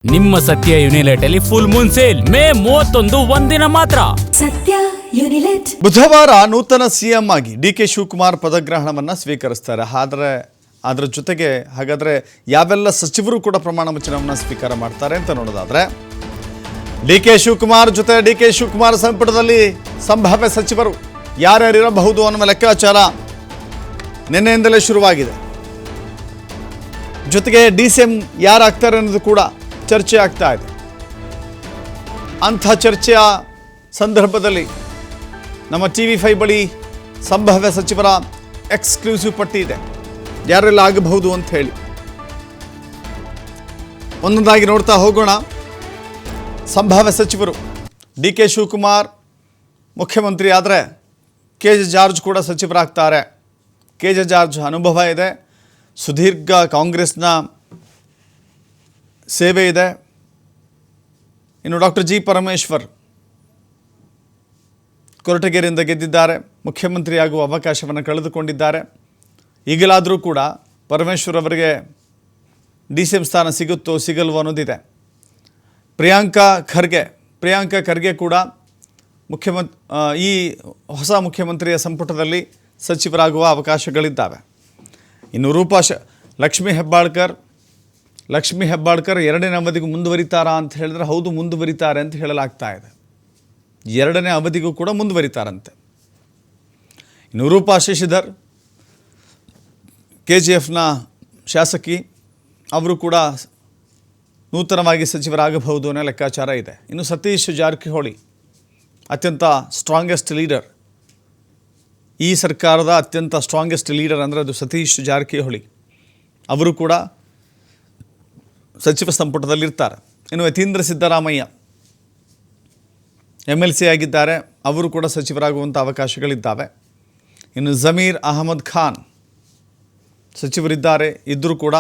ನಿಮ್ಮ ಸತ್ಯ ಯುನಿಲೆಟ್ ಅಲ್ಲಿ ಫುಲ್ ಮೂನ್ ಸೇಲ್ ಮೇ 31 ಒಂದಿನ ಮಾತ್ರ. ಸತ್ಯ ಯುನಿಲೆಟ್ ಬುಧವಾರ ನೂತನ ಸಿಎಂ ಆಗಿ ಡಿಕೆ ಶಿವಕುಮಾರ್ ಪದಗ್ರಹಣವನ್ನು ಸ್ವೀಕರಿಸ್ತಾರೆ. ಆದರೆ ಅದರ ಜೊತೆಗೆ ಹಾಗಾದರೆ ಯಾವೆಲ್ಲ ಸಚಿವರು ಕೂಡ ಪ್ರಮಾಣ ವಚನವನ್ನು ಸ್ವೀಕಾರ ಮಾಡ್ತಾರೆ ಅಂತ ನೋಡೋದಾದ್ರೆ, ಡಿಕೆ ಶಿವಕುಮಾರ್ ಜೊತೆ ಡಿಕೆ ಶಿವಕುಮಾರ್ ಸಂಪುಟದಲ್ಲಿ ಸಂಭಾವ್ಯ ಸಚಿವರು ಯಾರ್ಯಾರಿರಬಹುದು ಅನ್ನುವ ಲೆಕ್ಕಾಚಾರ ನಿನ್ನೆಯಿಂದಲೇ ಶುರುವಾಗಿದೆ. ಜೊತೆಗೆ ಡಿಸಿಎಂ ಯಾರಾಗ್ತಾರೆ ಅನ್ನೋದು ಕೂಡ ಚರ್ಚೆ ಆಗ್ತಾ ಇದೆ. ಅಂಥ ಚರ್ಚೆಯ ಸಂದರ್ಭದಲ್ಲಿ ನಮ್ಮ TV5 ಬಳಿ ಸಂಭಾವ್ಯ ಸಚಿವರ ಎಕ್ಸ್ಕ್ಲೂಸಿವ್ ಪಟ್ಟಿ ಇದೆ, ಯಾರೆಲ್ಲ ಆಗಬಹುದು ಅಂತ ಹೇಳಿ. ಒಂದೊಂದಾಗಿ ನೋಡ್ತಾ ಹೋಗೋಣ. ಸಂಭಾವ್ಯ ಸಚಿವರು ಡಿಕೆ ಶಿವಕುಮಾರ್ ಮುಖ್ಯಮಂತ್ರಿ ಆದರೆ KJ ಜಾರ್ಜ್ ಕೂಡ ಸಚಿವರಾಗ್ತಾರೆ. KJ ಜಾರ್ಜ್ ಅನುಭವ ಇದೆ, ಸುದೀರ್ಘ ಕಾಂಗ್ರೆಸ್ನ ಸೇವೆ ಇದೆ. ಇನ್ನು ಡಾಕ್ಟರ್ G. ಪರಮೇಶ್ವರ್ ಕೊರಟಗೆರೆಯಿಂದ ಗೆದ್ದಿದ್ದಾರೆ, ಮುಖ್ಯಮಂತ್ರಿಯಾಗುವ ಅವಕಾಶವನ್ನು ಕಳೆದುಕೊಂಡಿದ್ದಾರೆ. ಈಗಲಾದರೂ ಕೂಡ ಪರಮೇಶ್ವರ್ ಅವರಿಗೆ DCM ಸ್ಥಾನ ಸಿಗುತ್ತೋ ಸಿಗಲ್ವೋ ಅನ್ನೋದಿದೆ. ಪ್ರಿಯಾಂಕಾ ಖರ್ಗೆ ಕೂಡ ಈ ಹೊಸ ಮುಖ್ಯಮಂತ್ರಿಯ ಸಂಪುಟದಲ್ಲಿ ಸಚಿವರಾಗುವ ಅವಕಾಶಗಳಿದ್ದಾವೆ. ಇನ್ನು ಲಕ್ಷ್ಮೀ ಹೆಬ್ಬಾಳ್ಕರ್ ಎರಡನೇ ಅವಧಿಗೂ ಮುಂದುವರಿತಾರಾ ಅಂತ ಹೇಳಿದ್ರೆ ಹೌದು, ಮುಂದುವರಿತಾರೆ ಅಂತ ಹೇಳಲಾಗ್ತಾ ಇದೆ. ಎರಡನೇ ಅವಧಿಗೂ ಕೂಡ ಮುಂದುವರಿತಾರಂತೆ. ಇನ್ನು ರೂಪಾ ಶಶಿಧರ್ KGFನ ಶಾಸಕಿ, ಅವರು ಕೂಡ ನೂತನವಾಗಿ ಸಚಿವರಾಗಬಹುದು ಅನ್ನೋ ಲೆಕ್ಕಾಚಾರ ಇದೆ. ಇನ್ನು ಸತೀಶ್ ಜಾರಕಿಹೊಳಿ ಅತ್ಯಂತ ಸ್ಟ್ರಾಂಗೆಸ್ಟ್ ಲೀಡರ್, ಈ ಸರ್ಕಾರದ ಅತ್ಯಂತ ಸ್ಟ್ರಾಂಗೆಸ್ಟ್ ಲೀಡರ್ ಅಂದರೆ ಅದು ಸತೀಶ್ ಜಾರಕಿಹೊಳಿ, ಅವರು ಕೂಡ ಸಚಿವ ಸಂಪುಟದಲ್ಲಿರ್ತಾರೆ. ಇನ್ನು ಯತೀಂದ್ರ ಸಿದ್ದರಾಮಯ್ಯ MLC ಆಗಿದ್ದಾರೆ, ಅವರು ಕೂಡ ಸಚಿವರಾಗುವಂಥ ಅವಕಾಶಗಳಿದ್ದಾವೆ. ಇನ್ನು ಜಮೀರ್ ಅಹಮದ್ ಖಾನ್ ಸಚಿವರಿದ್ದಾರೆ, ಇದ್ದರೂ ಕೂಡ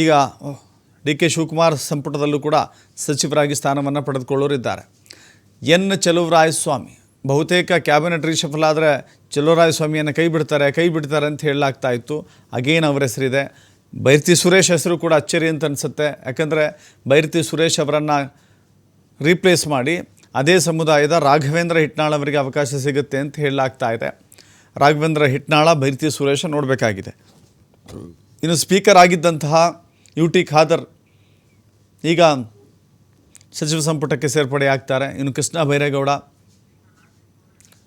ಈಗ DK ಶಿವಕುಮಾರ್ ಸಂಪುಟದಲ್ಲೂ ಕೂಡ ಸಚಿವರಾಗಿ ಸ್ಥಾನವನ್ನು ಪಡೆದುಕೊಳ್ಳೋರಿದ್ದಾರೆ. N. ಚಲುವರಾಯಸ್ವಾಮಿ ಬಹುತೇಕ ಕ್ಯಾಬಿನೆಟ್ ರೀಶಫಲ್ ಆದರೆ ಚಲುವರಾಯಸ್ವಾಮಿಯನ್ನು ಕೈ ಬಿಡ್ತಾರೆ ಅಂತ ಹೇಳಲಾಗ್ತಾ ಇತ್ತು. ಅಗೇನ್ ಅವರ ಹೆಸರಿದೆ. ಬೈರತಿ ಸುರೇಶ್ ಹೆಸರು ಕೂಡ ಅಚ್ಚರಿ ಅಂತ ಅನಿಸುತ್ತೆ. ಯಾಕಂದರೆ ಬೈರತಿ ಸುರೇಶ್ ಅವರನ್ನು ರೀಪ್ಲೇಸ್ ಮಾಡಿ ಅದೇ ಸಮುದಾಯದ ರಾಘವೇಂದ್ರ ಹಿಟ್ನಾಳ್ ಅವರಿಗೆ ಅವಕಾಶ ಸಿಗುತ್ತೆ ಅಂತ ಹೇಳಲಾಗ್ತಾ ಇದೆ. ರಾಘವೇಂದ್ರ ಹಿಟ್ನಾಳ, ಬೈರತಿ ಸುರೇಶ ನೋಡಬೇಕಾಗಿದೆ. ಇನ್ನು ಸ್ಪೀಕರ್ ಆಗಿದ್ದಂತಹ UT ಖಾದರ್ ಈಗ ಸಚಿವ ಸಂಪುಟಕ್ಕೆ ಸೇರ್ಪಡೆ ಆಗ್ತಾರೆ. ಇನ್ನು ಕೃಷ್ಣ ಬೈರೇಗೌಡ,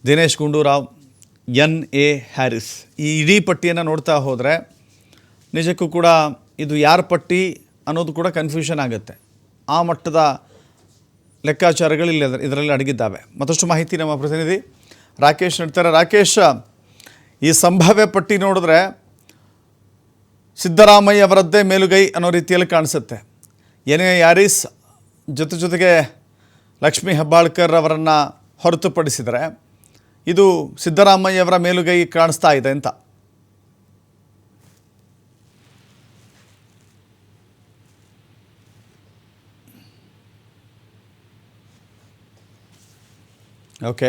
ದಿನೇಶ್ ಗುಂಡೂರಾವ್, N.A. ಹ್ಯಾರಿಸ್, ಈ ಇಡೀ ಪಟ್ಟಿಯನ್ನು ನೋಡ್ತಾ ಹೋದರೆ ನಿಜಕ್ಕೂ ಕೂಡ ಇದು ಯಾರ ಪಟ್ಟಿ ಅನ್ನೋದು ಕೂಡ ಕನ್ಫ್ಯೂಷನ್ ಆಗುತ್ತೆ. ಆ ಮಟ್ಟದ ಲೆಕ್ಕಾಚಾರಗಳು ಇದರಲ್ಲಿ ಅಡಗಿದ್ದಾವೆ. ಮತ್ತಷ್ಟು ಮಾಹಿತಿ ನಮ್ಮ ಪ್ರತಿನಿಧಿ ರಾಕೇಶ್ ನೀಡ್ತಾರೆ. ರಾಕೇಶ್, ಈ ಸಂಭಾವ್ಯ ಪಟ್ಟಿ ನೋಡಿದ್ರೆ ಸಿದ್ದರಾಮಯ್ಯ ಅವರದ್ದೇ ಮೇಲುಗೈ ಅನ್ನೋ ರೀತಿಯಲ್ಲಿ ಕಾಣಿಸುತ್ತೆ. N.A. ಹ್ಯಾರಿಸ್ ಜೊತೆಗೆ ಲಕ್ಷ್ಮೀ ಹೆಬ್ಬಾಳ್ಕರ್ ಅವರನ್ನು ಹೊರತುಪಡಿಸಿದರೆ ಇದು ಸಿದ್ದರಾಮಯ್ಯ ಅವರ ಮೇಲುಗೈ ಕಾಣಿಸ್ತಾ ಇದೆ ಅಂತ. ಓಕೆ,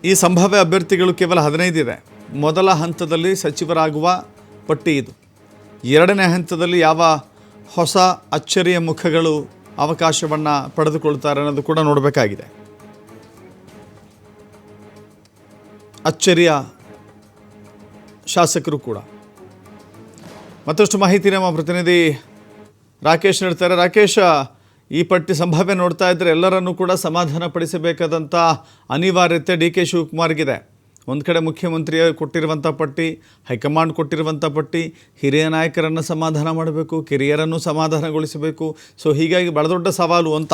ಈ ಸಂಭಾವ್ಯ ಅಭ್ಯರ್ಥಿಗಳು ಕೇವಲ 15 ಇದೆ. ಮೊದಲ ಹಂತದಲ್ಲಿ ಸಚಿವರಾಗುವ ಪಟ್ಟಿ ಇದು. ಎರಡನೇ ಹಂತದಲ್ಲಿ ಯಾವ ಹೊಸ ಅಚ್ಚರಿಯ ಮುಖಗಳು ಅವಕಾಶವನ್ನು ಪಡೆದುಕೊಳ್ತಾರೆ ಅನ್ನೋದು ಕೂಡ ನೋಡಬೇಕಾಗಿದೆ. ಅಚ್ಚರಿಯ ಶಾಸಕರು ಕೂಡ. ಮತ್ತಷ್ಟು ಮಾಹಿತಿ ನಮ್ಮ ಪ್ರತಿನಿಧಿ ರಾಕೇಶ್ ನೀಡ್ತಾರೆ. ರಾಕೇಶ್, ಈ ಪಟ್ಟಿ ಸಂಭಾವ್ಯ ನೋಡ್ತಾ ಇದ್ದರೆ ಎಲ್ಲರನ್ನೂ ಕೂಡ ಸಮಾಧಾನ ಪಡಿಸಬೇಕಾದಂಥ ಅನಿವಾರ್ಯತೆ DK ಶಿವಕುಮಾರ್ಗಿದೆ. ಒಂದು ಕಡೆ ಮುಖ್ಯಮಂತ್ರಿ ಕೊಟ್ಟಿರುವಂಥ ಪಟ್ಟಿ, ಹೈಕಮಾಂಡ್ ಕೊಟ್ಟಿರುವಂಥ ಪಟ್ಟಿ, ಹಿರಿಯ ನಾಯಕರನ್ನು ಸಮಾಧಾನ ಮಾಡಬೇಕು, ಕಿರಿಯರನ್ನು ಸಮಾಧಾನಗೊಳಿಸಬೇಕು. ಸೊ ಹೀಗಾಗಿ ಬಹಳ ದೊಡ್ಡ ಸವಾಲು ಅಂತ.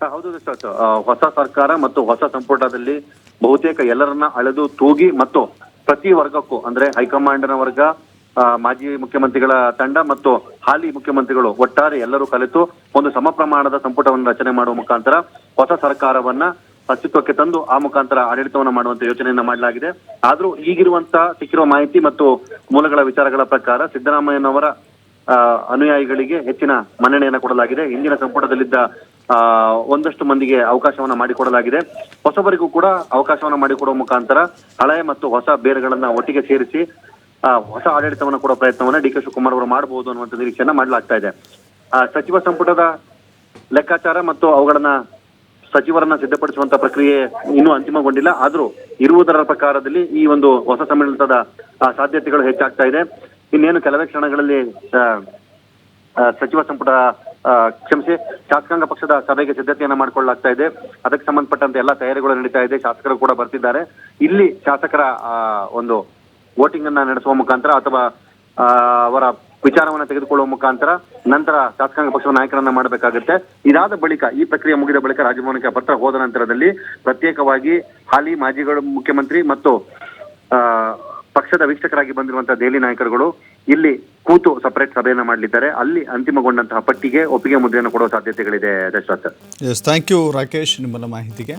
ಹೌದು ದಶರಥ್, ಹೊಸ ಸರ್ಕಾರ ಮತ್ತು ಹೊಸ ಸಂಪುಟದಲ್ಲಿ ಬಹುತೇಕ ಎಲ್ಲರನ್ನ ಅಳೆದು ತೂಗಿ ಮತ್ತು ಪ್ರತಿ ವರ್ಗಕ್ಕೂ ಅಂದ್ರೆ ಹೈಕಮಾಂಡ್ನ ವರ್ಗ, ಮಾಜಿ ಮುಖ್ಯಮಂತ್ರಿಗಳ ತಂಡ ಮತ್ತು ಹಾಲಿ ಮುಖ್ಯಮಂತ್ರಿಗಳು ಒಟ್ಟಾರೆ ಎಲ್ಲರೂ ಕಲಿತು ಒಂದು ಸಮ ಪ್ರಮಾಣದ ಸಂಪುಟವನ್ನು ರಚನೆ ಮಾಡುವ ಮುಖಾಂತರ ಹೊಸ ಸರ್ಕಾರವನ್ನ ಅಸ್ತಿತ್ವಕ್ಕೆ ತಂದು ಆ ಮುಖಾಂತರ ಆಡಳಿತವನ್ನ ಮಾಡುವಂತ ಯೋಚನೆಯನ್ನ ಮಾಡಲಾಗಿದೆ. ಆದ್ರೂ ಈಗಿರುವಂತ ಸಿಕ್ಕಿರುವ ಮಾಹಿತಿ ಮತ್ತು ಮೂಲಗಳ ವಿಚಾರಗಳ ಪ್ರಕಾರ ಸಿದ್ದರಾಮಯ್ಯನವರ ಅನುಯಾಯಿಗಳಿಗೆ ಹೆಚ್ಚಿನ ಮನ್ನಣೆಯನ್ನ ಕೊಡಲಾಗಿದೆ. ಹಿಂದಿನ ಸಂಪುಟದಲ್ಲಿದ್ದ ಒಂದಷ್ಟು ಮಂದಿಗೆ ಅವಕಾಶವನ್ನ ಮಾಡಿಕೊಡಲಾಗಿದೆ. ಹೊಸಬರಿಗೂ ಕೂಡ ಅವಕಾಶವನ್ನ ಮಾಡಿಕೊಡುವ ಮುಖಾಂತರ ಹಳೆಯ ಮತ್ತು ಹೊಸ ಬೇರುಗಳನ್ನ ಒಟ್ಟಿಗೆ ಸೇರಿಸಿ ಹೊಸ ಆಡಳಿತವನ್ನು ಕೊಡುವ ಪ್ರಯತ್ನವನ್ನ ಡಿ ಕೆ ಶಿವಕುಮಾರ್ ಅವರು ಮಾಡಬಹುದು ಅನ್ನುವಂಥ ನಿರೀಕ್ಷೆಯನ್ನ ಮಾಡಲಾಗ್ತಾ ಇದೆ. ಸಚಿವ ಸಂಪುಟದ ಲೆಕ್ಕಾಚಾರ ಮತ್ತು ಅವುಗಳನ್ನ ಸಚಿವರನ್ನ ಸಿದ್ಧಪಡಿಸುವಂತ ಪ್ರಕ್ರಿಯೆ ಇನ್ನೂ ಅಂತಿಮಗೊಂಡಿಲ್ಲ. ಆದ್ರೂ ಇರುವುದರ ಪ್ರಕಾರದಲ್ಲಿ ಈ ಒಂದು ಹೊಸ ಸಮ್ಮೇಳನದ ಸಾಧ್ಯತೆಗಳು ಹೆಚ್ಚಾಗ್ತಾ ಇದೆ. ಇನ್ನೇನು ಕೆಲವೇ ಕ್ಷಣಗಳಲ್ಲಿ ಸಚಿವ ಸಂಪುಟ ಕ್ಷಮಿಸಿ ಶಾಸಕಾಂಗ ಪಕ್ಷದ ಸಭೆಗೆ ಸಿದ್ಧತೆಯನ್ನ ಮಾಡ್ಕೊಳ್ಳಲಾಗ್ತಾ ಇದೆ. ಅದಕ್ಕೆ ಸಂಬಂಧಪಟ್ಟಂತೆ ಎಲ್ಲಾ ತಯಾರಿಗಳು ನಡೀತಾ ಇದೆ. ಶಾಸಕರು ಕೂಡ ಬರ್ತಿದ್ದಾರೆ. ಇಲ್ಲಿ ಶಾಸಕರ ಒಂದು ವೋಟಿಂಗ್ ಅನ್ನ ನಡೆಸುವ ಮುಖಾಂತರ ಅಥವಾ ಅವರ ವಿಚಾರವನ್ನ ತೆಗೆದುಕೊಳ್ಳುವ ಮುಖಾಂತರ ನಂತರ ಶಾಸಕಾಂಗ ಪಕ್ಷದ ನಾಯಕರನ್ನ ಮಾಡಬೇಕಾಗುತ್ತೆ. ಇದಾದ ಬಳಿಕ ಈ ಪ್ರಕ್ರಿಯೆ ಮುಗಿದ ಬಳಿಕ ರಾಜಭವನಕ್ಕೆ ಪತ್ರ ಹೋದ ನಂತರದಲ್ಲಿ ಪ್ರತ್ಯೇಕವಾಗಿ ಹಾಲಿ ಮಾಜಿಗಳು ಮುಖ್ಯಮಂತ್ರಿ ಮತ್ತು ಪಕ್ಷದ ವೀಕ್ಷಕರಾಗಿ ಬಂದಿರುವಂತಹ ದೆಹಲಿ ನಾಯಕರುಗಳು ಇಲ್ಲಿ ಕೂತು ಸಪರೇಟ್ ಸಭೆಯನ್ನ ಮಾಡಲಿದ್ದಾರೆ. ಅಲ್ಲಿ ಅಂತಿಮಗೊಂಡಂತಹ ಪಟ್ಟಿಗೆ ಒಪ್ಪಿಗೆ ಮುದ್ರೆಯನ್ನು ಕೊಡುವ ಸಾಧ್ಯತೆಗಳಿದೆ. Dasharath. Yes, thank you Rakesh ನಿಮ್ಮನ್ನ ಮಾಹಿತಿಗೆ.